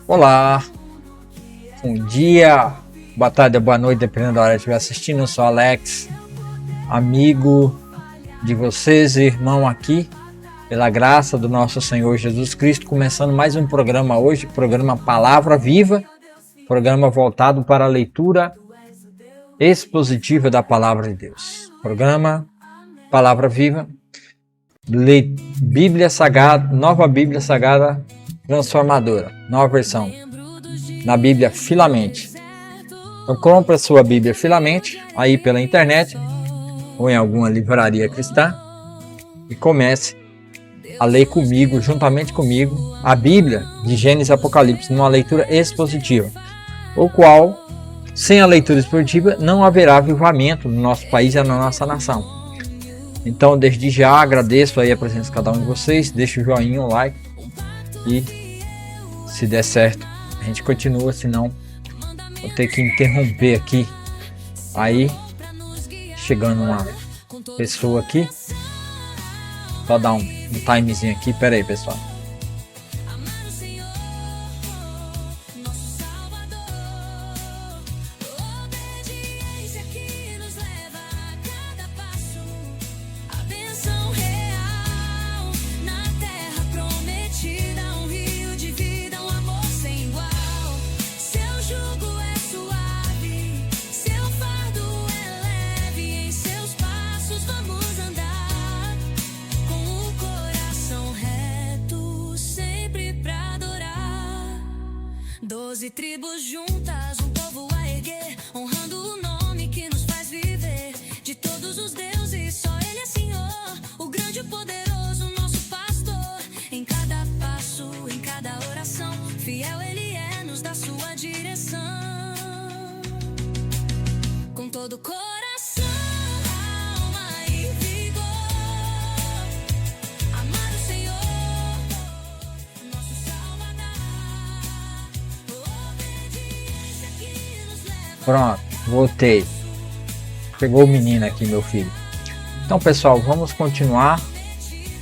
Olá, bom dia, boa tarde, boa noite, dependendo da hora que estiver assistindo. Eu sou Alex, amigo de vocês, irmão aqui, pela graça do nosso Senhor Jesus Cristo, começando mais um programa hoje, programa Palavra Viva, programa voltado para a leitura expositiva da Palavra de Deus. Programa Palavra Viva, Bíblia Sagrada, Nova Bíblia Sagrada Transformadora, nova versão, na Bíblia Filamente. Então compre a sua Bíblia Filamente aí pela internet ou em alguma livraria cristã e comece a ler comigo, juntamente comigo, a Bíblia de Gênesis e Apocalipse, numa leitura expositiva, o qual, sem a leitura expositiva, não haverá avivamento no nosso país e na nossa nação. Então, desde já, agradeço aí a presença de cada um de vocês, deixa o joinha, o like e, se der certo, a gente continua, senão vou ter que interromper aqui. Aí, chegando uma pessoa aqui, só dar um timezinho aqui, pera aí, pessoal. Tribos juntas, um povo a erguer, honrando o nome que nos faz viver. De todos os deuses, só Ele é Senhor, o grande e poderoso, nosso pastor. Em cada passo, em cada oração, fiel Ele é, nos dá sua direção. Com todo o coração, alma e vigor, amar o Senhor, nosso Salvador. Pronto, voltei. Pegou o menino aqui, meu filho. Então, pessoal, vamos continuar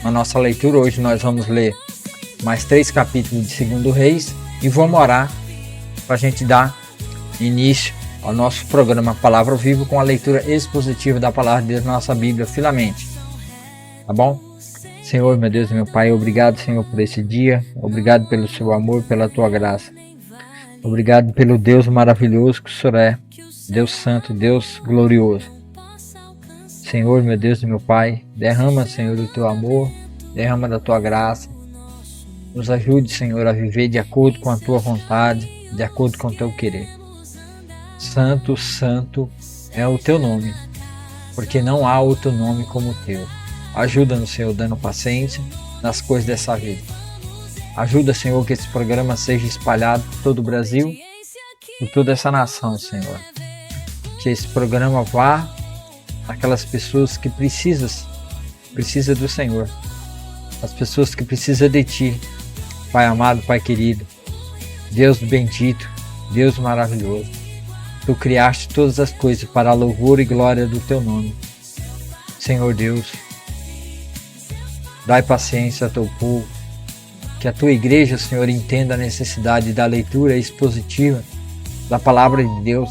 a nossa leitura. Hoje nós vamos ler mais 3 capítulos de 2 Reis e vamos orar para a gente dar início ao nosso programa Palavra Viva com a leitura expositiva da Palavra de Deus na nossa Bíblia Filamente. Tá bom? Senhor, meu Deus e meu Pai, obrigado, Senhor, por esse dia. Obrigado pelo seu amor, pela tua graça. Obrigado pelo Deus maravilhoso que o Senhor é, Deus santo, Deus glorioso. Senhor, meu Deus e meu Pai, derrama, Senhor, o teu amor, derrama da tua graça. Nos ajude, Senhor, a viver de acordo com a tua vontade, de acordo com o teu querer. Santo, santo é o teu nome, porque não há outro nome como o teu. Ajuda-nos, Senhor, dando paciência nas coisas dessa vida. Ajuda, Senhor, que esse programa seja espalhado por todo o Brasil, por toda essa nação, Senhor. Que esse programa vá àquelas pessoas que precisam do Senhor. As pessoas que precisam de Ti, Pai amado, Pai querido, Deus bendito, Deus maravilhoso. Tu criaste todas as coisas para a louvor e glória do Teu nome. Senhor Deus, dai paciência ao Teu povo. Que a tua igreja, Senhor, entenda a necessidade da leitura expositiva da palavra de Deus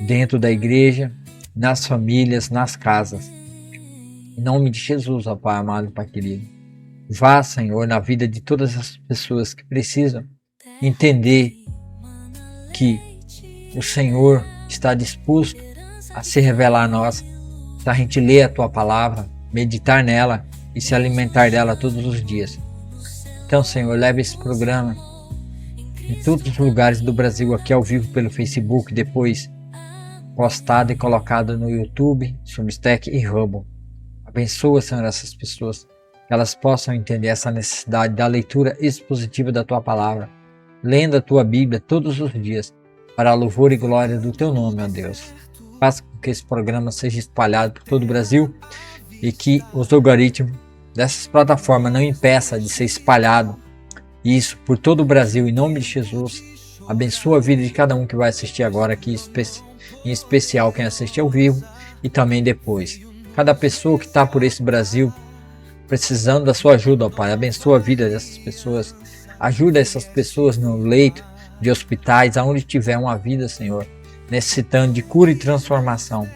dentro da igreja, nas famílias, nas casas. Em nome de Jesus, ó Pai amado, Pai querido. Vá, Senhor, na vida de todas as pessoas que precisam entender que o Senhor está disposto a se revelar a nós, para a gente ler a tua palavra, meditar nela e se alimentar dela todos os dias. Então, Senhor, leve esse programa em todos os lugares do Brasil, aqui ao vivo pelo Facebook, depois postado e colocado no YouTube, Substack e Rumble. Abençoa, Senhor, essas pessoas, que elas possam entender essa necessidade da leitura expositiva da Tua Palavra, lendo a Tua Bíblia todos os dias, para a louvor e glória do Teu nome, ó Deus. Faça com que esse programa seja espalhado por todo o Brasil e que os algoritmos dessas plataformas não impeça de ser espalhado isso por todo o Brasil, em nome de Jesus. Abençoa a vida de cada um que vai assistir agora aqui, em especial quem assiste ao vivo e também depois. Cada pessoa que está por esse Brasil precisando da sua ajuda, ó Pai, abençoa a vida dessas pessoas, ajuda essas pessoas no leito de hospitais, aonde tiver uma vida, Senhor, necessitando de cura e transformação.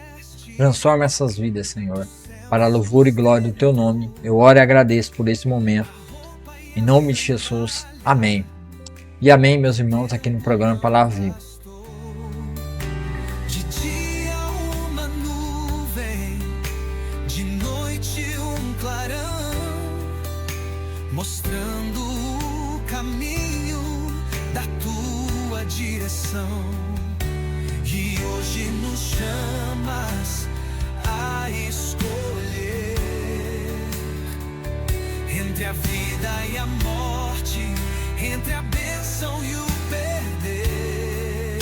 Transforma essas vidas, Senhor, para a louvor e glória do Teu nome. Eu oro e agradeço por esse momento. Em nome de Jesus, amém. E amém, meus irmãos, aqui no programa Palavra Viva. De dia uma nuvem, de noite um clarão, mostrando o caminho da Tua direção. E hoje nos chamas a escolher entre a vida e a morte, entre a bênção e o perder.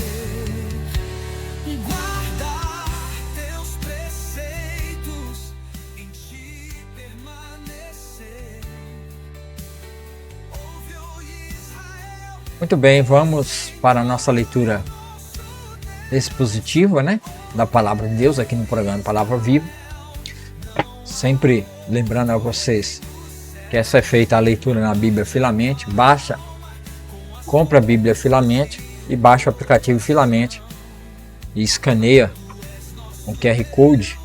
Guardar Teus preceitos, em Ti permanecer. Ouve, ó Israel. Muito bem, vamos para a nossa leitura expositiva, né, da Palavra de Deus aqui no programa Palavra Viva. Sempre lembrando a vocês que essa é feita a leitura na Bíblia Filamente. Compra a Bíblia Filamente e baixa o aplicativo Filamente e escaneia o QR Code,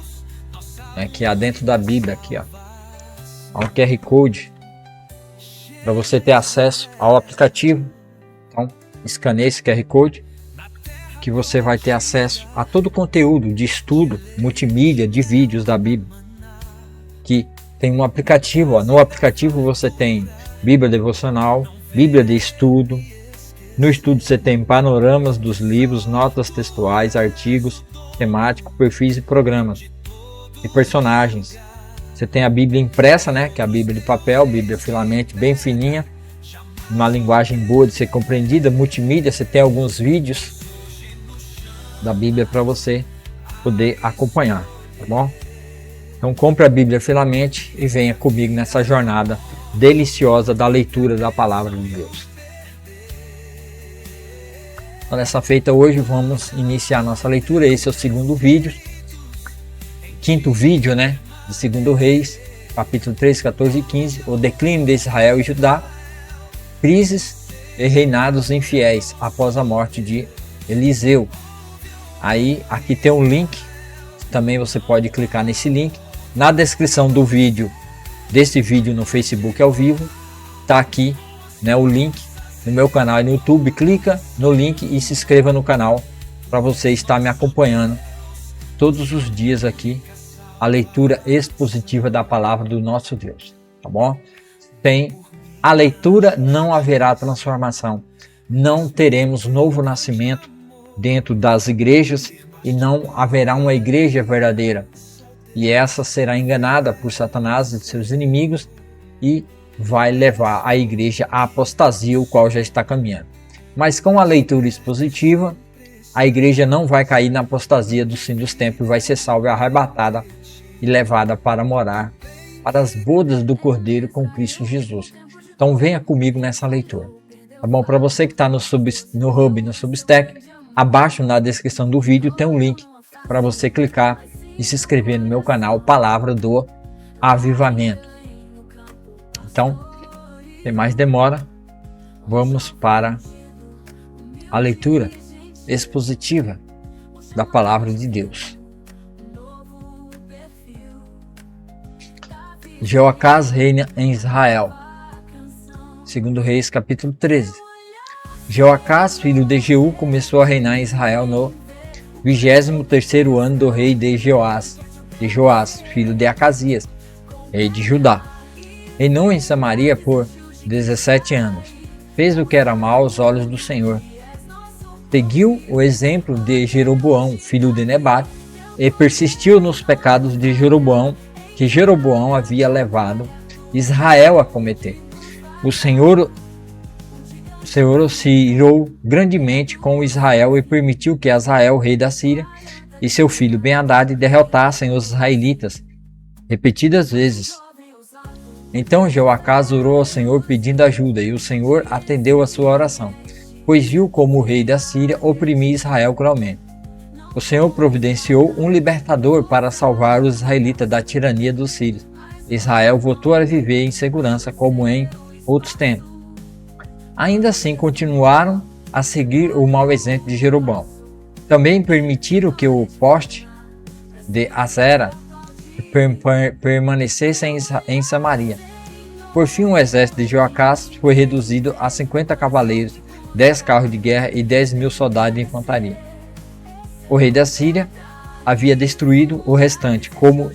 né, que há dentro da Bíblia aqui, ó. Há um QR Code para você ter acesso ao aplicativo. Então, escaneie esse QR Code que você vai ter acesso a todo o conteúdo de estudo, multimídia, de vídeos da Bíblia. Que tem um aplicativo, ó. No aplicativo você tem Bíblia Devocional, Bíblia de Estudo. No estudo você tem panoramas dos livros, notas textuais, artigos temáticos, perfis e programas e personagens. Você tem a Bíblia impressa, né, que é a Bíblia de papel, Bíblia Filamente, bem fininha, uma linguagem boa de ser compreendida. Multimídia, você tem alguns vídeos da Bíblia para você poder acompanhar, tá bom? Então compre a Bíblia Filamente e venha comigo nessa jornada deliciosa da leitura da Palavra de Deus. Então, nessa feita hoje vamos iniciar nossa leitura. Esse é o segundo vídeo, quinto vídeo, né, de 2 Reis, capítulo 13, 14 e 15, o declínio de Israel e Judá, crises e reinados infiéis após a morte de Eliseu. Aí aqui tem um link, também você pode clicar nesse link. Na descrição do vídeo, desse vídeo no Facebook ao vivo, tá aqui, né, o link no meu canal no YouTube. Clica no link e se inscreva no canal para você estar me acompanhando todos os dias aqui, a leitura expositiva da palavra do nosso Deus, tá bom? Tem a leitura, não haverá transformação, não teremos novo nascimento dentro das igrejas e não haverá uma igreja verdadeira, e essa será enganada por Satanás e seus inimigos e vai levar a igreja à apostasia, o qual já está caminhando. Mas com a leitura expositiva, a igreja não vai cair na apostasia do fim dos tempos, vai ser salva, arrebatada e levada para morar para as bodas do Cordeiro com Cristo Jesus. Então venha comigo nessa leitura, tá bom? Para você que está no Hub, no Substack, abaixo na descrição do vídeo tem um link para você clicar e se inscrever no meu canal Palavra do Avivamento. Então, sem mais demora, vamos para a leitura expositiva da Palavra de Deus. Jeoacás reina em Israel. 2 Reis, capítulo 13. Jeoacás, filho de Jeú, começou a reinar em Israel no 23º ano do rei de Joás, filho de Acasias, rei de Judá. Reinou em Samaria por 17 anos. Fez o que era mal aos olhos do Senhor. Seguiu o exemplo de Jeroboão, filho de Nebate, e persistiu nos pecados de Jeroboão, que Jeroboão havia levado Israel a cometer. O Senhor se irou grandemente com Israel e permitiu que Azael, rei da Síria, e seu filho Ben-Hadad derrotassem os israelitas repetidas vezes. Então Jeoacás orou ao Senhor pedindo ajuda, e o Senhor atendeu a sua oração, pois viu como o rei da Síria oprimia Israel cruelmente. O Senhor providenciou um libertador para salvar os israelitas da tirania dos sírios. Israel voltou a viver em segurança como em outros tempos. Ainda assim continuaram a seguir o mau exemplo de Jeroboão. Também permitiram que o poste de Azera permanecesse em Samaria. Por fim, o exército de Joacás foi reduzido a 50 cavaleiros, 10 carros de guerra e 10.000 soldados de infantaria. O rei da Síria havia destruído o restante, como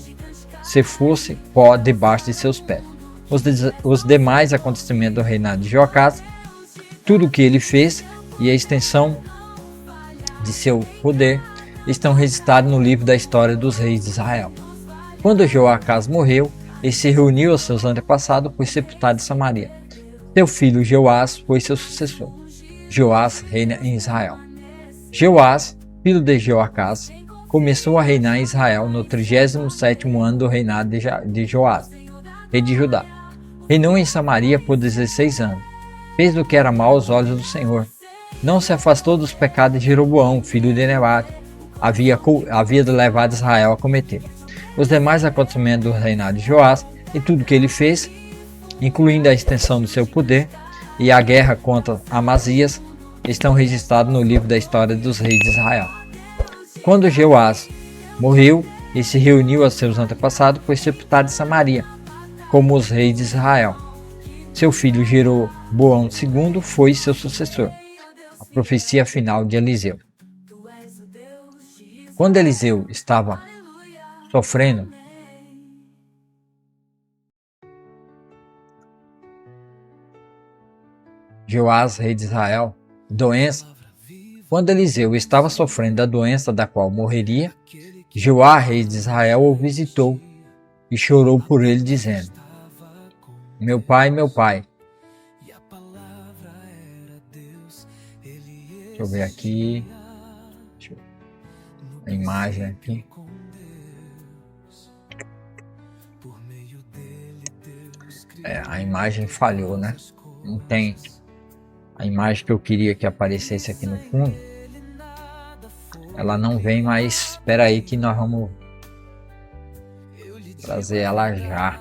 se fosse pó debaixo de seus pés. Os demais acontecimentos do reinado de Joacás, tudo o que ele fez e a extensão de seu poder, estão registrados no livro da história dos reis de Israel. Quando Joacás morreu, ele se reuniu aos seus antepassados e foi sepultado em Samaria. Seu filho Joás foi seu sucessor. Joás reina em Israel. Joás, filho de Joacás, começou a reinar em Israel no 37º ano do reinado de Joás, rei de Judá. Reinou em Samaria por 16 anos. Fez o que era mal aos olhos do Senhor. Não se afastou dos pecados de Jeroboão, filho de Nebate, havia levado Israel a cometer. Os demais acontecimentos do reinado de Joás e tudo que ele fez, incluindo a extensão do seu poder e a guerra contra Amazias, estão registrados no livro da história dos reis de Israel. Quando Joás morreu e se reuniu a seus antepassados, foi sepultado em Samaria, como os reis de Israel. Seu filho Jeroboão II foi seu sucessor. A profecia final de Eliseu. Quando Eliseu estava sofrendo Joás, rei de Israel, doença. Quando Eliseu estava sofrendo da doença da qual morreria, Joás, rei de Israel, o visitou e chorou por ele, dizendo: meu pai, meu pai. Deixa eu ver aqui. A imagem aqui. A imagem falhou, né? Não tem a imagem que eu queria que aparecesse aqui no fundo. Ela não vem, mas espera aí que nós vamos trazer ela já.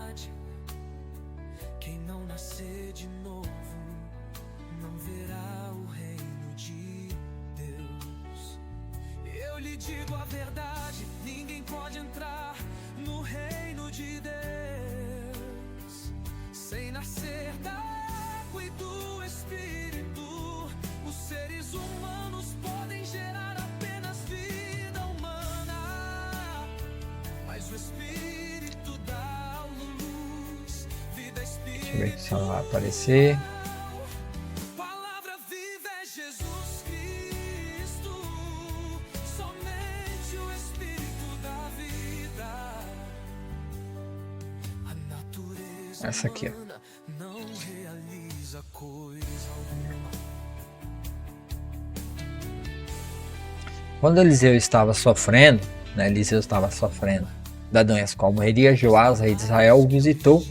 Digo a verdade, ninguém pode entrar no reino de Deus sem nascer da água e do Espírito. Os seres humanos podem gerar apenas vida humana, mas o Espírito dá luz, vida espiritual. Deixa eu ver se ela vai aparecer. Essa aqui, ó. Quando Eliseu estava sofrendo, da doença qual morreria, Joás, rei de Israel, o visitou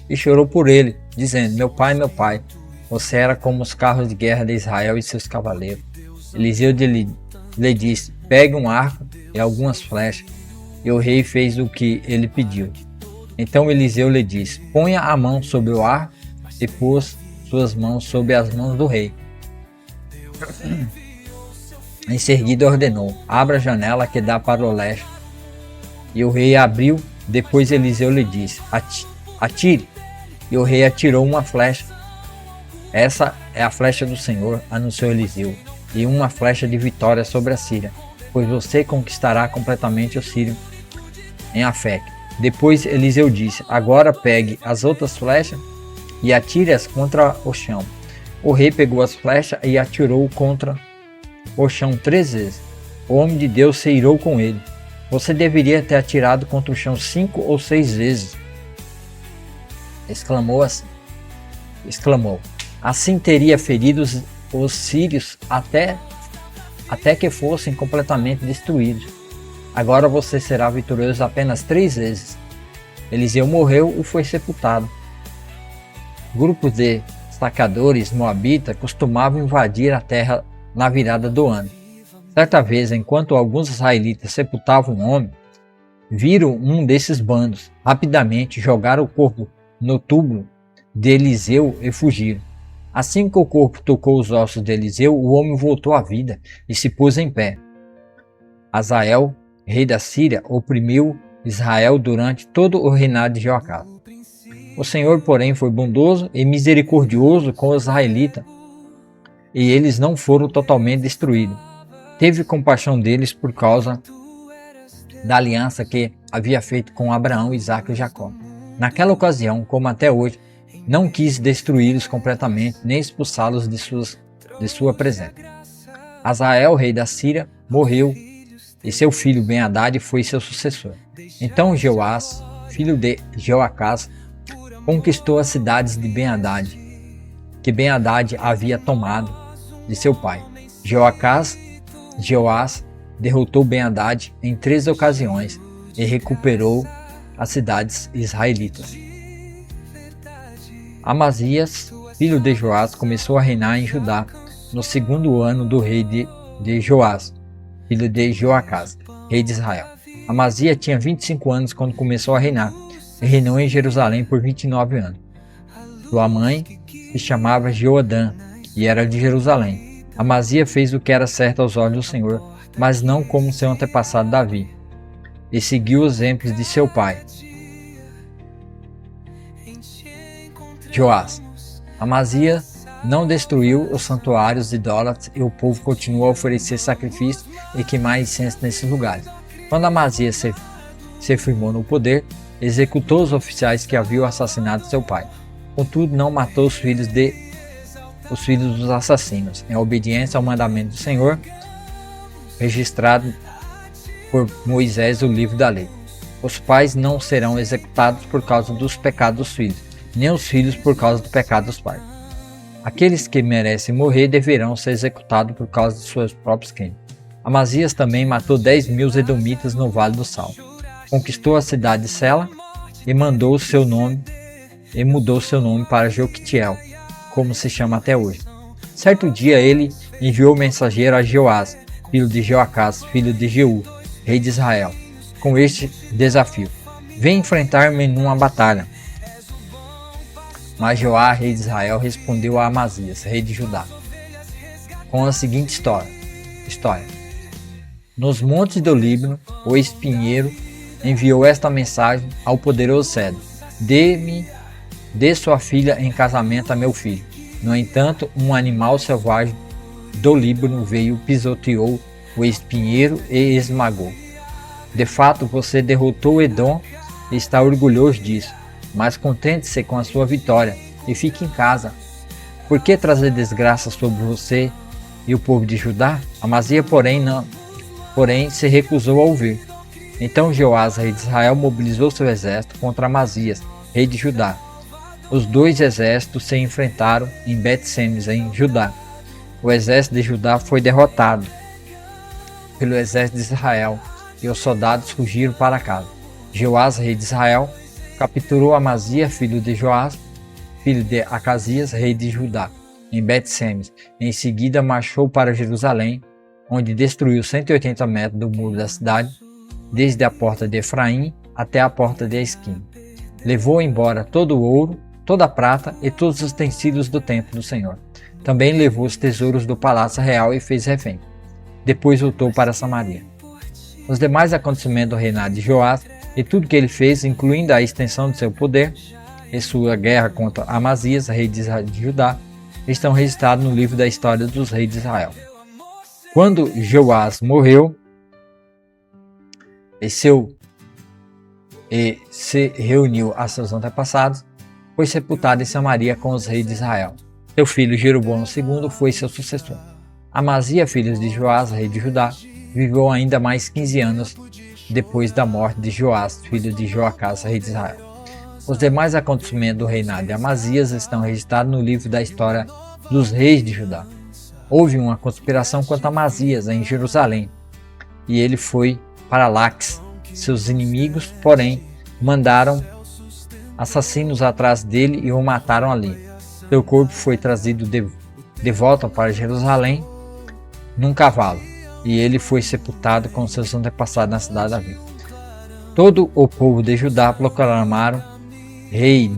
e chorou por ele, dizendo: meu pai, você era como os carros de guerra de Israel e seus cavaleiros. Eliseu lhe disse: pegue um arco e algumas flechas. E o rei fez o que ele pediu. Então Eliseu lhe disse: ponha a mão sobre o arco, e pôs suas mãos sobre as mãos do rei. Em seguida ordenou: abra a janela que dá para o leste. E o rei abriu. Depois Eliseu lhe disse: atire. E o rei atirou uma flecha. Essa é a flecha do Senhor, anunciou Eliseu, e uma flecha de vitória sobre a Síria, pois você conquistará completamente o sírio em Afec. Depois Eliseu disse: agora pegue as outras flechas e atire-as contra o chão. O rei pegou as flechas e atirou contra o chão 3 vezes. O homem de Deus se irou com ele. Você deveria ter atirado contra o chão 5 ou 6 vezes. Exclamou. Assim teria ferido os sírios até que fossem completamente destruídos. Agora você será vitorioso apenas 3 vezes. Eliseu morreu e foi sepultado. Grupos de saqueadores moabitas costumavam invadir a terra na virada do ano. Certa vez, enquanto alguns israelitas sepultavam um homem, viram um desses bandos. Rapidamente jogaram o corpo no túmulo de Eliseu e fugiram. Assim que o corpo tocou os ossos de Eliseu, o homem voltou à vida e se pôs em pé. Hazael, rei da Síria, oprimiu Israel durante todo o reinado de Jeoacás. O Senhor, porém, foi bondoso e misericordioso com os israelitas, e eles não foram totalmente destruídos. Teve compaixão deles por causa da aliança que havia feito com Abraão, Isaque e Jacó. Naquela ocasião, como até hoje, não quis destruí-los completamente, nem expulsá-los de sua presença. Hazael, rei da Síria, morreu, e seu filho Ben-Hadad foi seu sucessor. Então Jeoás, filho de Jeoacás, conquistou as cidades de Ben-Hadad, que Ben-Hadad havia tomado de seu pai. Jeoás derrotou Ben-Hadad em 3 ocasiões e recuperou as cidades israelitas. Amazias, filho de Joás, começou a reinar em Judá no 2º ano do rei de Joás, filho de Joacás, rei de Israel. Amazias tinha 25 anos quando começou a reinar e reinou em Jerusalém por 29 anos. Sua mãe se chamava Jeoadã e era de Jerusalém. Amazias fez o que era certo aos olhos do Senhor, mas não como seu antepassado Davi, e seguiu os exemplos de seu pai, Joás. Amazias não destruiu os santuários idólatras e o povo continuou a oferecer sacrifícios e queimar incenso nesses lugares. Quando Amazias se firmou no poder, executou os oficiais que haviam assassinado seu pai. Contudo, não matou os filhos dos assassinos, em obediência ao mandamento do Senhor, registrado por Moisés no livro da lei. Os pais não serão executados por causa dos pecados dos filhos, nem os filhos por causa do pecado dos pais. Aqueles que merecem morrer deverão ser executados por causa de seus próprios crimes. Amazias também matou 10.000 edomitas no Vale do Sal. Conquistou a cidade de Sela e mudou seu nome para Joquitiel, como se chama até hoje. Certo dia ele enviou mensageiro a Jeoás, filho de Jeoacás, filho de Jeú, rei de Israel, com este desafio: vem enfrentar-me numa batalha. Mas Joás, rei de Israel, respondeu a Amazias, rei de Judá, com a seguinte história. Nos montes do Líbano, o espinheiro enviou esta mensagem ao poderoso cedro: dê sua filha em casamento a meu filho. No entanto, um animal selvagem do Líbano veio, pisoteou o espinheiro e esmagou. De fato, você derrotou Edom e está orgulhoso disso, mas contente-se com a sua vitória e fique em casa. Por que trazer desgraça sobre você e o povo de Judá? Amazias, porém, se recusou a ouvir. Então Joás, rei de Israel, mobilizou seu exército contra Amazias, rei de Judá. Os dois exércitos se enfrentaram em Bet-Semes, em Judá. O exército de Judá foi derrotado pelo exército de Israel e os soldados fugiram para casa. Joás, rei de Israel, capturou Amazias, filho de Joás, filho de Acasias, rei de Judá, em Bet-Semes. Em seguida marchou para Jerusalém, onde destruiu 180 metros do muro da cidade, desde a porta de Efraim até a porta de esquina. Levou embora todo o ouro, toda a prata e todos os utensílios do templo do Senhor. Também levou os tesouros do palácio real e fez refém. Depois voltou para Samaria. Os demais acontecimentos do reinado de Joás e tudo que ele fez, incluindo a extensão de seu poder e sua guerra contra Amazias, rei de Judá, estão registrados no livro da história dos reis de Israel. Quando Joás morreu e se reuniu a seus antepassados, foi sepultado em Samaria com os reis de Israel. Seu filho Jeroboão II foi seu sucessor. Amazias, filho de Joás, rei de Judá, viveu ainda mais 15 anos depois da morte de Joás, filho de Joacás, rei de Israel. Os demais acontecimentos do reinado de Amazias estão registrados no livro da história dos reis de Judá. Houve uma conspiração contra Amazias em Jerusalém, e ele foi para Laques. Seus inimigos, porém, mandaram assassinos atrás dele e o mataram ali. Seu corpo foi trazido de volta para Jerusalém num cavalo, e ele foi sepultado com seus antepassados na cidade de Davi. Todo o povo de Judá proclamaram rei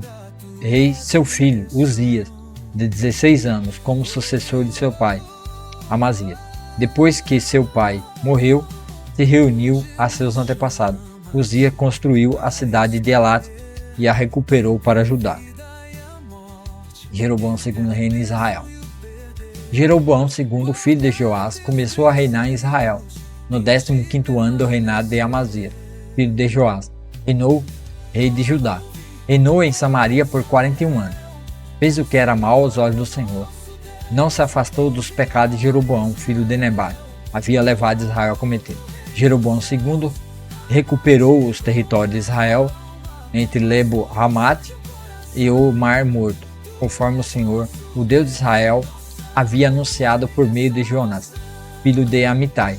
seu filho, Uzias, de 16 anos, como sucessor de seu pai, Amazias. Depois que seu pai morreu, se reuniu a seus antepassados. Uzias construiu a cidade de Elat e a recuperou para Judá. Jeroboão II reina em Israel. Jeroboão II, filho de Joás, começou a reinar em Israel, no 15º ano do reinado de Amazias, filho de Joás. Reinou rei de Judá. Reinou em Samaria por 41 anos. Fez o que era mal aos olhos do Senhor. Não se afastou dos pecados de Jeroboão, filho de Nebate, havia levado Israel a cometer. Jeroboão II recuperou os territórios de Israel entre Lebo-Hamat e o Mar Morto, conforme o Senhor, o Deus de Israel, havia anunciado por meio de Jonas, filho de Amitai,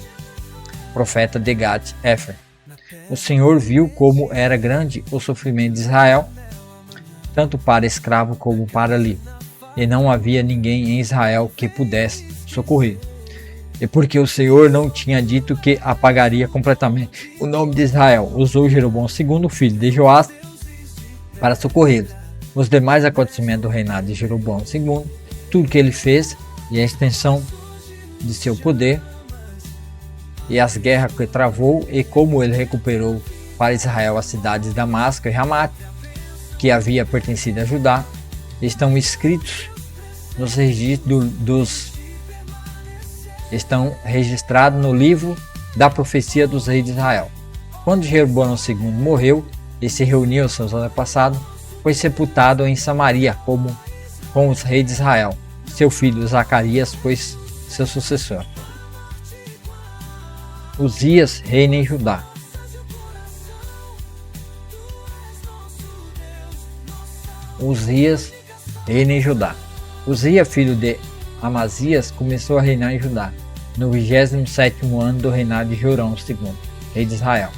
profeta de Gat-Hefer. O Senhor viu como era grande o sofrimento de Israel, tanto para escravo como para livre, e não havia ninguém em Israel que pudesse socorrer. E porque o Senhor não tinha dito que apagaria completamente o nome de Israel, usou Jeroboão II, filho de Joás, para socorrê-los. Os demais acontecimentos do reinado de Jeroboão II, tudo que ele fez e a extensão de seu poder, e as guerras que travou, e como ele recuperou para Israel as cidades de Damasco e Ramat, que havia pertencido a Judá, estão escritos nos registros estão registrados no livro da profecia dos reis de Israel. Quando Jeroboão II morreu e se reuniu aos seus antepassados, foi sepultado em Samaria com os reis de Israel. Seu filho Zacarias foi seu sucessor. Uzias reina em Judá. Uzias reina em Judá. Uzias, filho de Amazias, começou a reinar em Judá, no 27º ano do reinado de Jorão II, rei de Israel.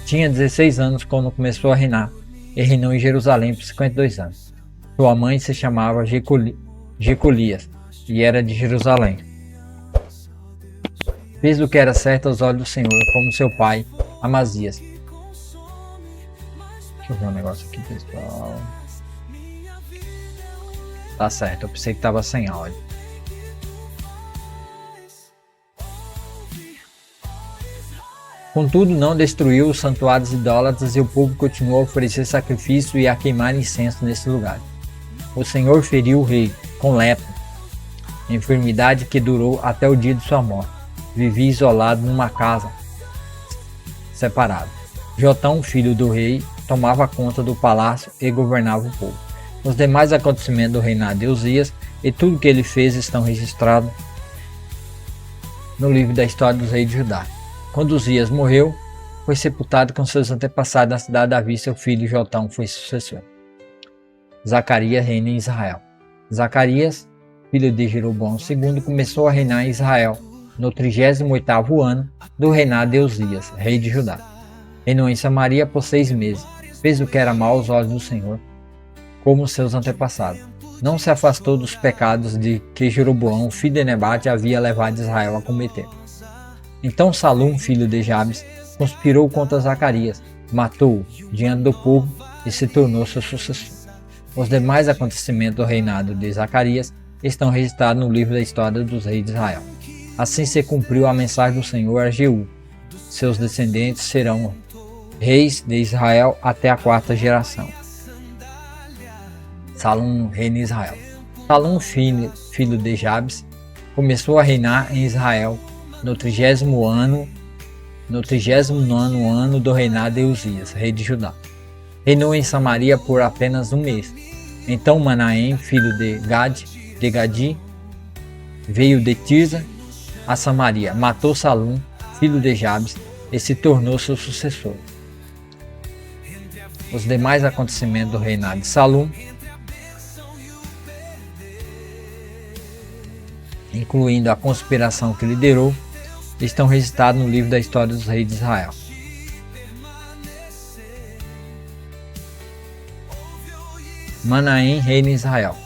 Tinha 16 anos quando começou a reinar, e reinou em Jerusalém por 52 anos. Sua mãe se chamava Jecolias, e era de Jerusalém. Fez o que era certo aos olhos do Senhor, como seu pai, Amazias. Deixa eu ver um negócio aqui, pessoal. Tá certo, eu pensei que estava sem áudio. Contudo, não destruiu os santuários idólatras, e o povo continuou a oferecer sacrifício e a queimar incenso nesse lugar. O Senhor feriu o rei com lepra, enfermidade que durou até o dia de sua morte. Vivia isolado numa casa separada. Jotão, filho do rei, tomava conta do palácio e governava o povo. Os demais acontecimentos do reinado de Uzias e tudo que ele fez estão registrados no livro da história dos reis de Judá. Quando Uzias morreu, foi sepultado com seus antepassados na cidade de Davi. Seu filho Jotão foi sucessor. Zacarias reina em Israel. Zacarias, filho de Jeroboão II, começou a reinar em Israel no 38º ano do reinado de Uzias, rei de Judá. Reinou em Samaria por 6 meses. Fez o que era mal aos olhos do Senhor, como seus antepassados. Não se afastou dos pecados de que Jeroboão, filho de Nebate, havia levado Israel a cometer. Então Salum, filho de Jabes, conspirou contra Zacarias, matou-o diante do povo e se tornou seu sucessor. Os demais acontecimentos do reinado de Zacarias estão registrados no livro da história dos reis de Israel. Assim se cumpriu a mensagem do Senhor a Jeú. Seus descendentes serão reis de Israel até a 4ª geração. Salum reina em Israel. Salum, filho de Jabes, começou a reinar em Israel no 39º ano do reinado de Uzias, rei de Judá. Reinou em Samaria por apenas 1 mês. Então Manaém, filho de Gadi, veio de Tirza a Samaria, matou Salum, filho de Jabes, e se tornou seu sucessor. Os demais acontecimentos do reinado de Salum, incluindo a conspiração que liderou, estão registrados no livro da história dos reis de Israel. Manaém reina em Israel.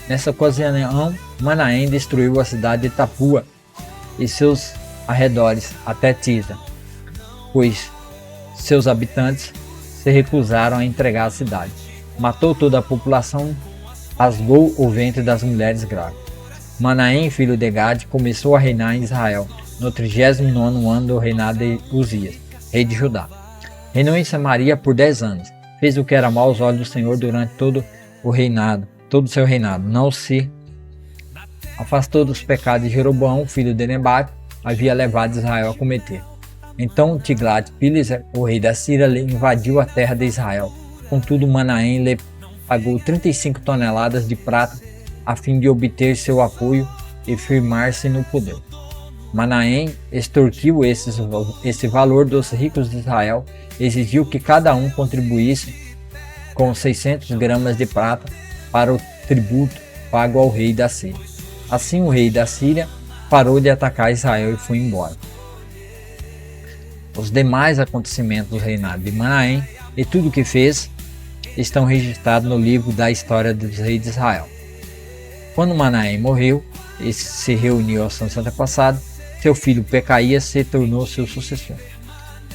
Nessa ocasião, Manaém destruiu a cidade de Tapua e seus arredores até Tirza, pois seus habitantes se recusaram a entregar a cidade. Matou toda a população rasgou o ventre das mulheres grávidas. Manaém, filho de Gade, começou a reinar em Israel, no 39º ano do reinado de Uzias, rei de Judá. Reinou em Samaria por 10 anos. Fez o que era mal aos olhos do Senhor durante todo o seu reinado. Não se afastou dos pecados de Jeroboão, filho de Nebate, havia levado Israel a cometer. Então Tiglat-Pileser, o rei da Síria, invadiu a terra de Israel. Contudo, Manaém lhe pagou 35 toneladas de prata a fim de obter seu apoio e firmar-se no poder. Manaém extorquiu esse valor dos ricos de Israel, exigiu que cada um contribuísse com 600 gramas de prata para o tributo pago ao rei da Síria. Assim o rei da Síria parou de atacar Israel e foi embora. Os demais acontecimentos do reinado de Manaém e tudo o que fez estão registrados no livro da história dos reis de Israel. Quando Manaém morreu e se reuniu aos seus antepassados, seu filho Pecaías se tornou seu sucessor.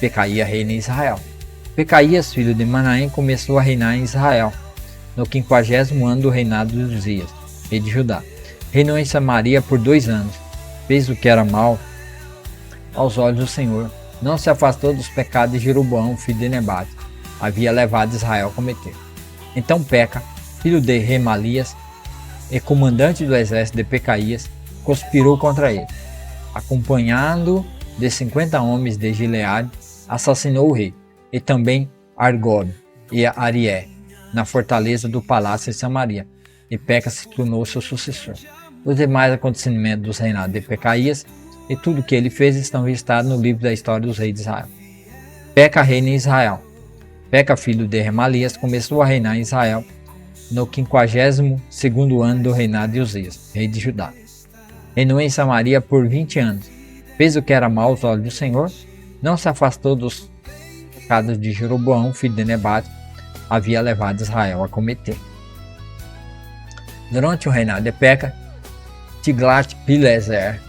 Pecaías reina em Israel. Pecaías, filho de Manaém, começou a reinar em Israel, no 50º ano do reinado de Uzias, rei de Judá. Reinou em Samaria por 2 anos. Fez o que era mal aos olhos do Senhor. Não se afastou dos pecados de Jeroboão, filho de Nebate, havia levado Israel a cometer. Então Peca, filho de Remalias, e comandante do exército de Pecaías, conspirou contra ele. Acompanhado de 50 homens de Gileade, assassinou o rei, e também Argob e Arié, na fortaleza do palácio de Samaria, e Peca se tornou seu sucessor. Os demais acontecimentos dos reinados de Pecaías e tudo o que ele fez estão registrados no livro da história dos reis de Israel. Peca reina em Israel. Peca, filho de Remalias, começou a reinar em Israel no 52º ano do reinado de Uzias, rei de Judá. Reinou em Samaria por 20 anos. Fez o que era mal aos olhos do Senhor, não se afastou dos pecados de Jeroboão, filho de Nebate, havia levado Israel a cometer. Durante o reinado de Peca, Tiglat-Pileser,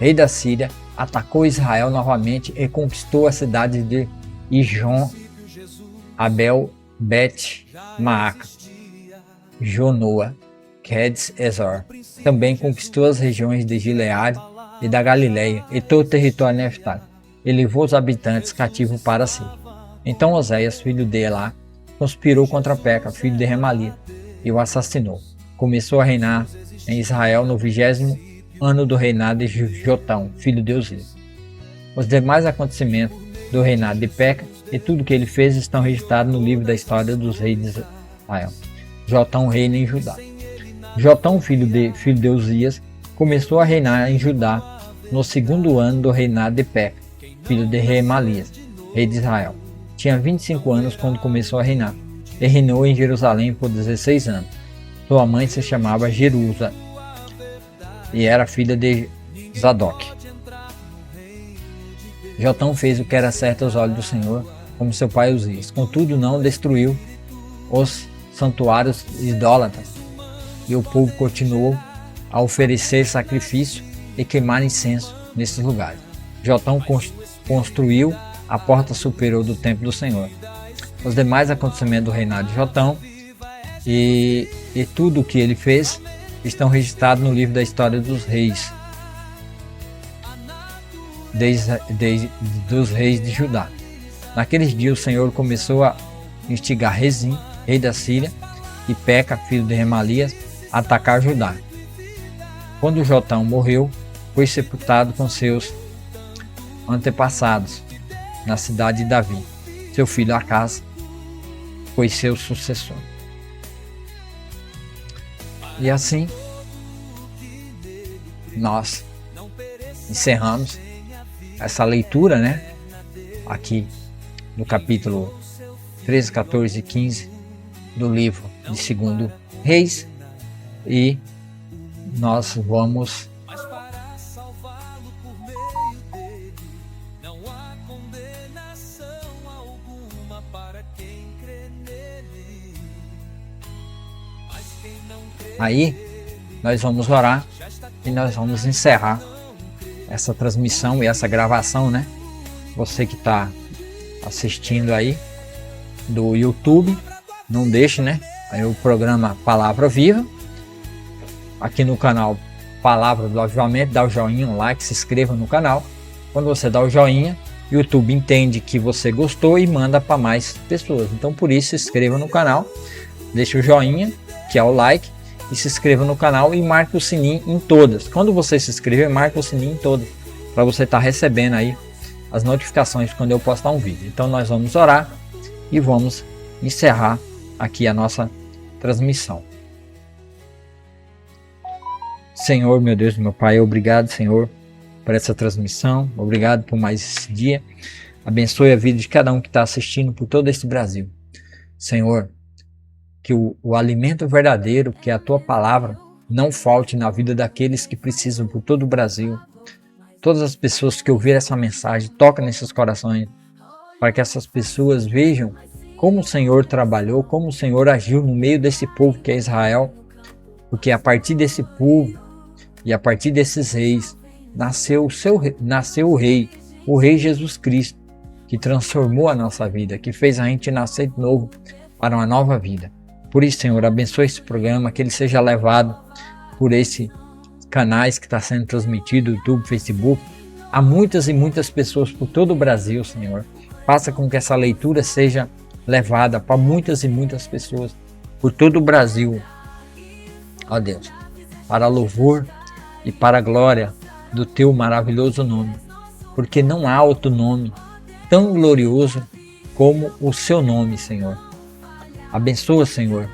rei da Síria, atacou Israel novamente e conquistou as cidades de Ijon, Abel, Bet-Maaca, Jonoa, Quedes-Ezor. Também conquistou as regiões de Gileade e da Galileia e todo o território de Neftali, e levou os habitantes cativos para si. Então Oséias, filho de Elá, conspirou contra Peca, filho de Remalia, e o assassinou. Começou a reinar em Israel no 20º ano do reinado de Jotão, filho de Uzias. Os demais acontecimentos do reinado de Peca e tudo o que ele fez estão registrados no livro da história dos reis de Israel. Jotão reina em Judá. Jotão, filho de Uzias, começou a reinar em Judá no 2º ano do reinado de Peca, filho de Remalias, rei de Israel. Tinha 25 anos quando começou a reinar, e reinou em Jerusalém por 16 anos. Sua mãe se chamava Jerusa e era filha de Zadok. Jotão fez o que era certo aos olhos do Senhor, como seu pai Uzias. Contudo, não destruiu os santuários idólatras, e o povo continuou a oferecer sacrifício e queimar incenso nesses lugares. Jotão construiu a porta superior do templo do Senhor. Os demais acontecimentos do reinado de Jotão e tudo o que ele fez estão registrados no livro da história dos reis, dos reis de Judá. Naqueles dias o Senhor começou a instigar Rezim, rei da Síria, e Peca, filho de Remalias, a atacar Judá. Quando Jotão morreu, foi sepultado com seus antepassados na cidade de Davi. Seu filho Acaz foi seu sucessor. E assim nós encerramos essa leitura, né? Aqui no capítulo 13, 14 e 15 do livro de 2 Reis, e nós vamos aí nós vamos orar e nós vamos encerrar essa transmissão e essa gravação, né? Você que está assistindo aí do YouTube, não deixe, né, aí o programa Palavra Viva, aqui no canal Palavra do Avivamento. Dá o joinha, um like, se inscreva no canal. Quando você dá o joinha, o YouTube entende que você gostou e manda para mais pessoas. Então por isso se inscreva no canal, deixa o joinha, que é o like, e se inscreva no canal e marque o sininho em todas. Quando você se inscrever, marque o sininho em todas, para você estar recebendo aí as notificações quando eu postar um vídeo. Então nós vamos orar e vamos encerrar aqui a nossa transmissão. Senhor, meu Deus, meu Pai, obrigado, Senhor, por essa transmissão. Obrigado por mais esse dia. Abençoe a vida de cada um que está assistindo por todo esse Brasil. Senhor, que o alimento verdadeiro, que é a Tua Palavra, não falte na vida daqueles que precisam por todo o Brasil. Todas as pessoas que ouviram essa mensagem, toca nesses corações, para que essas pessoas vejam como o Senhor trabalhou, como o Senhor agiu no meio desse povo que é Israel, porque a partir desse povo e a partir desses reis, nasceu o Rei Jesus Cristo, que transformou a nossa vida, que fez a gente nascer de novo para uma nova vida. Por isso, Senhor, abençoe esse programa, que ele seja levado por esses canais que está sendo transmitido, YouTube, Facebook, a muitas e muitas pessoas por todo o Brasil, Senhor. Faça com que essa leitura seja levada para muitas e muitas pessoas por todo o Brasil, ó Deus, para louvor e para a glória do Teu maravilhoso nome, porque não há outro nome tão glorioso como o Seu nome, Senhor. Abençoa, Senhor,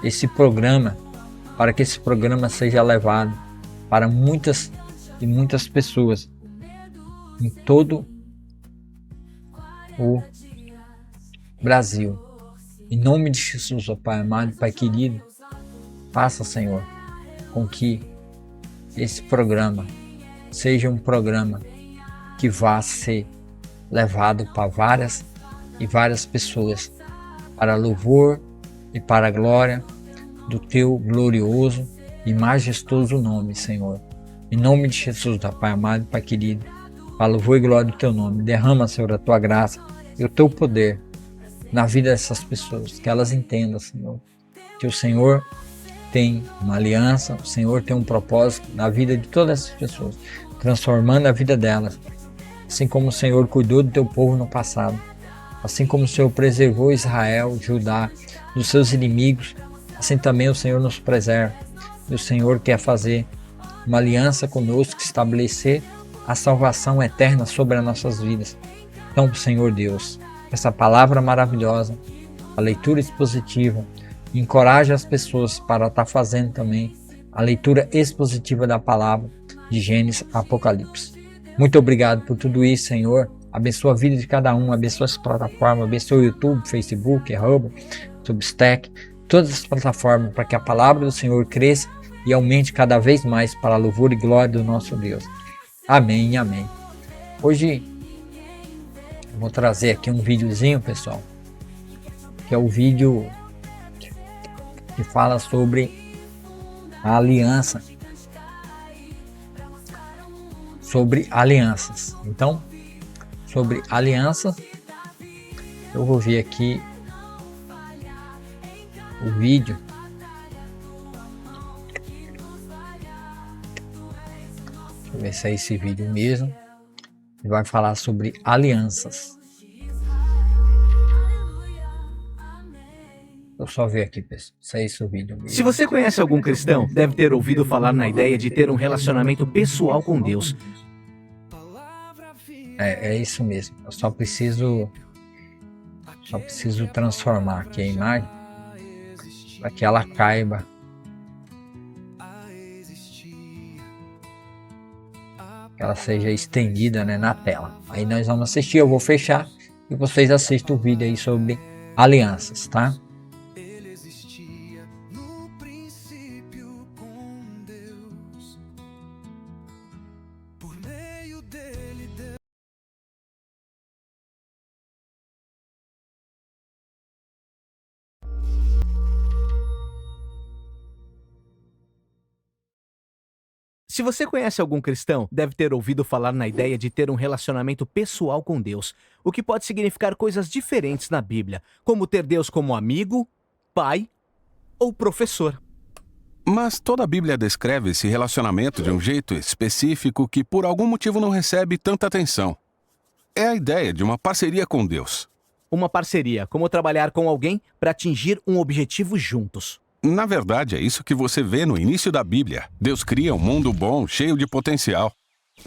esse programa, para que esse programa seja levado para muitas e muitas pessoas em todo o Brasil. Em nome de Jesus, ó Pai amado, Pai querido, faça, Senhor, com que esse programa seja um programa que vá ser levado para várias e várias pessoas, para louvor e para a glória do Teu glorioso e majestoso nome, Senhor. Em nome de Jesus, ó Pai amado, Pai querido, para louvor e glória do Teu nome, derrama, Senhor, a Tua graça e o Teu poder na vida dessas pessoas, que elas entendam, Senhor, que o Senhor tem uma aliança, o Senhor tem um propósito na vida de todas essas pessoas, transformando a vida delas, assim como o Senhor cuidou do Teu povo no passado, assim como o Senhor preservou Israel, Judá, dos seus inimigos, assim também o Senhor nos preserva. E o Senhor quer fazer uma aliança conosco, estabelecer a salvação eterna sobre as nossas vidas. Então, Senhor Deus, essa palavra maravilhosa, a leitura expositiva, encoraja as pessoas para estar fazendo também a leitura expositiva da palavra de Gênesis a Apocalipse. Muito obrigado por tudo isso, Senhor. Abençoa a vida de cada um, abençoa essa plataforma, abençoa o YouTube, Facebook, Hub, Substack, todas as plataformas, para que a palavra do Senhor cresça e aumente cada vez mais para a louvor e glória do nosso Deus. Amém e amém. Hoje eu vou trazer aqui um videozinho, pessoal, que é o vídeo que fala sobre a aliança, sobre alianças. Então, sobre aliança, eu vou ver aqui o vídeo. Deixa eu ver se é esse vídeo mesmo. Ele vai falar sobre alianças. Eu só ver aqui, pessoal, se é esse o vídeo mesmo. Se você conhece algum cristão, deve ter ouvido falar na ideia de ter um relacionamento pessoal com Deus. É isso mesmo. Eu só preciso transformar aqui a imagem para que ela caiba. Que ela seja estendida, né, na tela. Aí nós vamos assistir, eu vou fechar e vocês assistem o vídeo aí sobre alianças, tá? Ele existia no princípio com Deus. Por meio dele, Deus. Se você conhece algum cristão, deve ter ouvido falar na ideia de ter um relacionamento pessoal com Deus, o que pode significar coisas diferentes na Bíblia, como ter Deus como amigo, pai ou professor. Mas toda a Bíblia descreve esse relacionamento de um jeito específico que por algum motivo não recebe tanta atenção. É a ideia de uma parceria com Deus. Uma parceria, como trabalhar com alguém para atingir um objetivo juntos. Na verdade, é isso que você vê no início da Bíblia. Deus cria um mundo bom, cheio de potencial.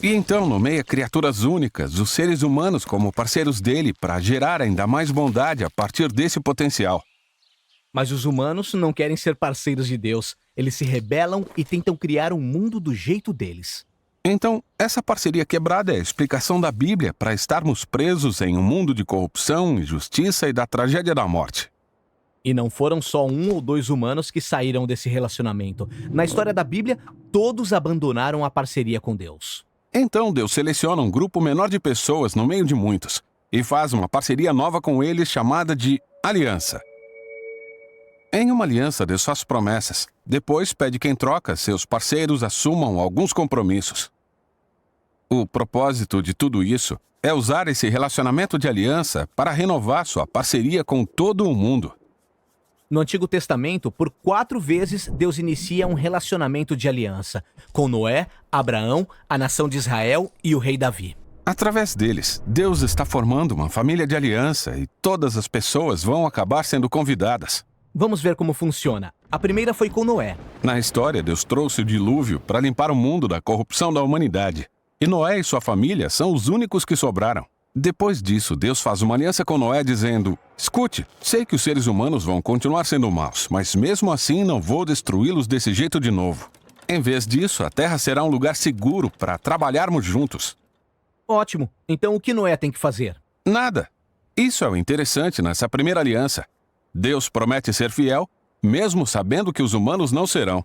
E então nomeia criaturas únicas, os seres humanos, como parceiros dele para gerar ainda mais bondade a partir desse potencial. Mas os humanos não querem ser parceiros de Deus. Eles se rebelam e tentam criar um mundo do jeito deles. Então, essa parceria quebrada é a explicação da Bíblia para estarmos presos em um mundo de corrupção, injustiça e da tragédia da morte. E não foram só 1 ou 2 humanos que saíram desse relacionamento. Na história da Bíblia, todos abandonaram a parceria com Deus. Então Deus seleciona um grupo menor de pessoas no meio de muitos e faz uma parceria nova com eles chamada de aliança. Em uma aliança, Deus faz promessas. Depois pede que em troca seus parceiros assumam alguns compromissos. O propósito de tudo isso é usar esse relacionamento de aliança para renovar sua parceria com todo o mundo. No Antigo Testamento, por 4 vezes, Deus inicia um relacionamento de aliança com Noé, Abraão, a nação de Israel e o rei Davi. Através deles, Deus está formando uma família de aliança e todas as pessoas vão acabar sendo convidadas. Vamos ver como funciona. A primeira foi com Noé. Na história, Deus trouxe o dilúvio para limpar o mundo da corrupção da humanidade. E Noé e sua família são os únicos que sobraram. Depois disso, Deus faz uma aliança com Noé dizendo: escute, sei que os seres humanos vão continuar sendo maus, mas mesmo assim não vou destruí-los desse jeito de novo. Em vez disso, a terra será um lugar seguro para trabalharmos juntos. Ótimo. Então o que Noé tem que fazer? Nada. Isso é o interessante nessa primeira aliança. Deus promete ser fiel, mesmo sabendo que os humanos não serão.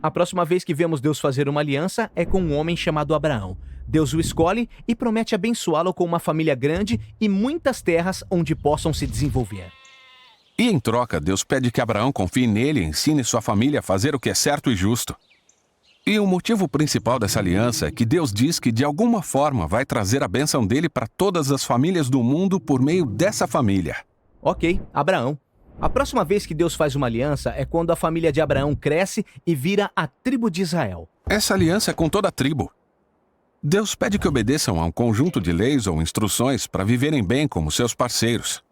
A próxima vez que vemos Deus fazer uma aliança é com um homem chamado Abraão. Deus o escolhe e promete abençoá-lo com uma família grande e muitas terras onde possam se desenvolver. E em troca, Deus pede que Abraão confie nele e ensine sua família a fazer o que é certo e justo. E o motivo principal dessa aliança é que Deus diz que de alguma forma vai trazer a bênção dele para todas as famílias do mundo por meio dessa família. Ok, Abraão. A próxima vez que Deus faz uma aliança é quando a família de Abraão cresce e vira a tribo de Israel. Essa aliança é com toda a tribo. Deus pede que obedeçam a um conjunto de leis ou instruções para viverem bem como seus parceiros.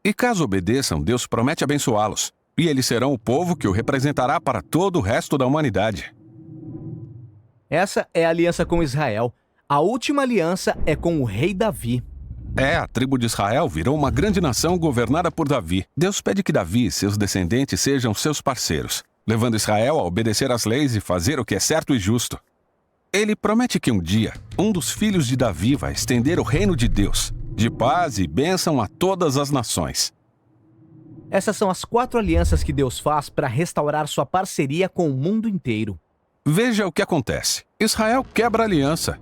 E caso obedeçam, Deus promete abençoá-los, e eles serão o povo que o representará para todo o resto da humanidade. Essa é a aliança com Israel. A última aliança é com o rei Davi. A tribo de Israel virou uma grande nação governada por Davi. Deus pede que Davi e seus descendentes sejam seus parceiros, levando Israel a obedecer às leis e fazer o que é certo e justo. Ele promete que um dia, um dos filhos de Davi vai estender o reino de Deus, de paz e bênção a todas as nações. Essas são as 4 alianças que Deus faz para restaurar sua parceria com o mundo inteiro. Veja o que acontece. Israel quebra a aliança.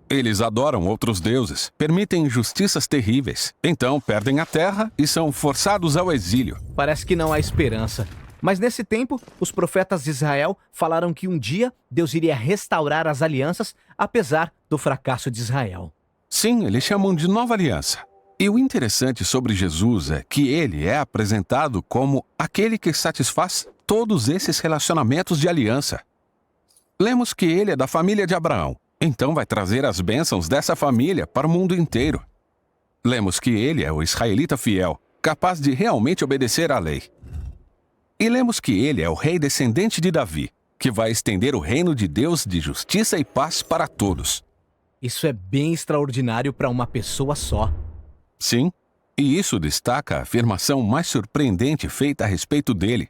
Eles adoram outros deuses, permitem injustiças terríveis, então perdem a terra e são forçados ao exílio. Parece que não há esperança. Mas nesse tempo, os profetas de Israel falaram que um dia Deus iria restaurar as alianças, apesar do fracasso de Israel. Sim, eles chamam de nova aliança. E o interessante sobre Jesus é que ele é apresentado como aquele que satisfaz todos esses relacionamentos de aliança. Lemos que ele é da família de Abraão, então vai trazer as bênçãos dessa família para o mundo inteiro. Lemos que ele é o israelita fiel, capaz de realmente obedecer à lei. E lemos que ele é o rei descendente de Davi, que vai estender o reino de Deus de justiça e paz para todos. Isso é bem extraordinário para uma pessoa só. Sim, e isso destaca a afirmação mais surpreendente feita a respeito dele,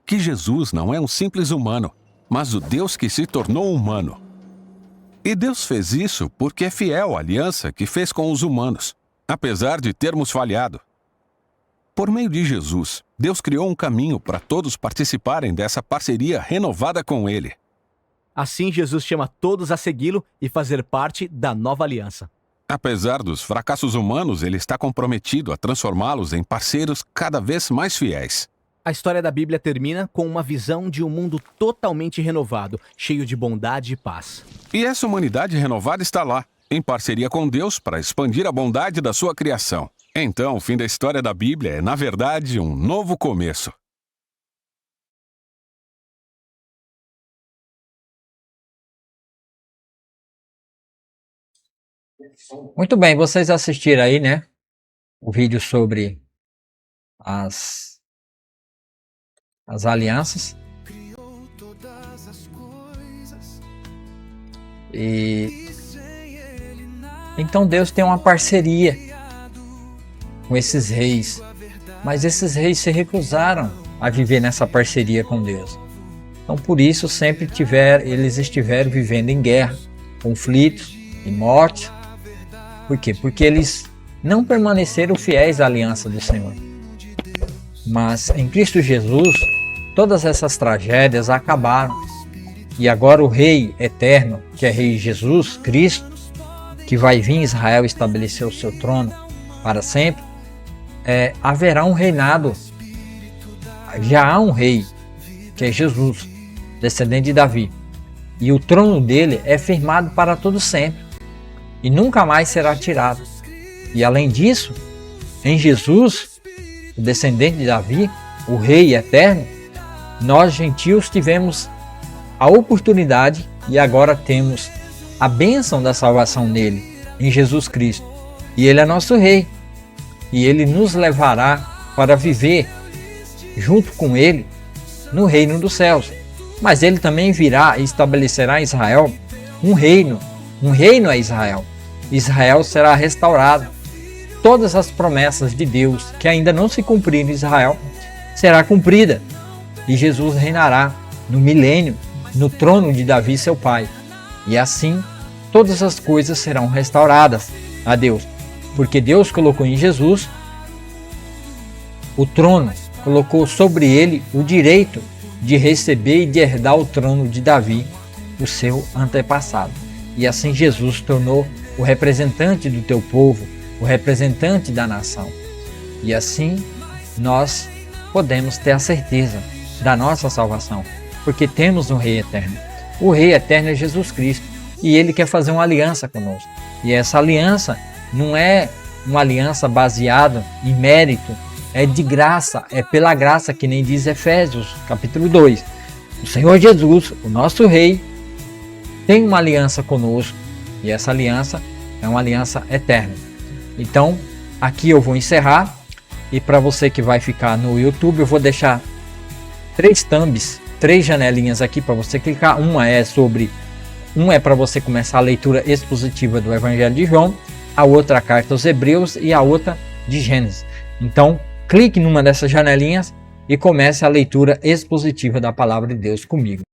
que Jesus não é um simples humano, mas o Deus que se tornou humano. E Deus fez isso porque é fiel à aliança que fez com os humanos, apesar de termos falhado. Por meio de Jesus, Deus criou um caminho para todos participarem dessa parceria renovada com ele. Assim, Jesus chama todos a segui-lo e fazer parte da nova aliança. Apesar dos fracassos humanos, ele está comprometido a transformá-los em parceiros cada vez mais fiéis. A história da Bíblia termina com uma visão de um mundo totalmente renovado, cheio de bondade e paz. E essa humanidade renovada está lá, em parceria com Deus para expandir a bondade da sua criação. Então, o fim da história da Bíblia é, na verdade, um novo começo. Muito bem, vocês assistiram aí, né? O vídeo sobre as alianças. E então Deus tem uma parceria com esses reis, mas esses reis se recusaram a viver nessa parceria com Deus. Então por isso sempre eles estiveram vivendo em guerra, conflitos e morte. Por quê? Porque eles não permaneceram fiéis à aliança do Senhor. Mas em Cristo Jesus, todas essas tragédias acabaram. E agora o Rei eterno, que é Rei Jesus Cristo, que vai vir em Israel estabelecer o seu trono para sempre, haverá um reinado. Já há um rei, que é Jesus, descendente de Davi. E o trono dele é firmado para todo sempre. E nunca mais será tirado. E além disso, em Jesus, o descendente de Davi, o Rei eterno, nós gentios tivemos a oportunidade e agora temos a bênção da salvação nele, em Jesus Cristo. E ele é nosso Rei. E ele nos levará para viver junto com ele no reino dos céus. Mas ele também virá e estabelecerá em Israel um reino a Israel. Israel será restaurado. Todas as promessas de Deus que ainda não se cumpriram em Israel será cumprida. E Jesus reinará no milênio, no trono de Davi, seu pai. E assim, todas as coisas serão restauradas a Deus. Porque Deus colocou em Jesus o trono, colocou sobre ele o direito de receber e de herdar o trono de Davi, o seu antepassado. E assim Jesus tornou o representante do teu povo, o representante da nação. E assim nós podemos ter a certeza da nossa salvação, porque temos um Rei eterno. O Rei eterno é Jesus Cristo e ele quer fazer uma aliança conosco. E essa aliança não é uma aliança baseada em mérito, é de graça, é pela graça, que nem diz Efésios, capítulo 2. O Senhor Jesus, o nosso Rei, tem uma aliança conosco e essa aliança é uma aliança eterna. Então, aqui eu vou encerrar e para você que vai ficar no YouTube, eu vou deixar 3 thumbs, 3 janelinhas aqui para você clicar. Uma é para você começar a leitura expositiva do Evangelho de João, a outra a carta aos Hebreus e a outra de Gênesis. Então, clique numa dessas janelinhas e comece a leitura expositiva da palavra de Deus comigo.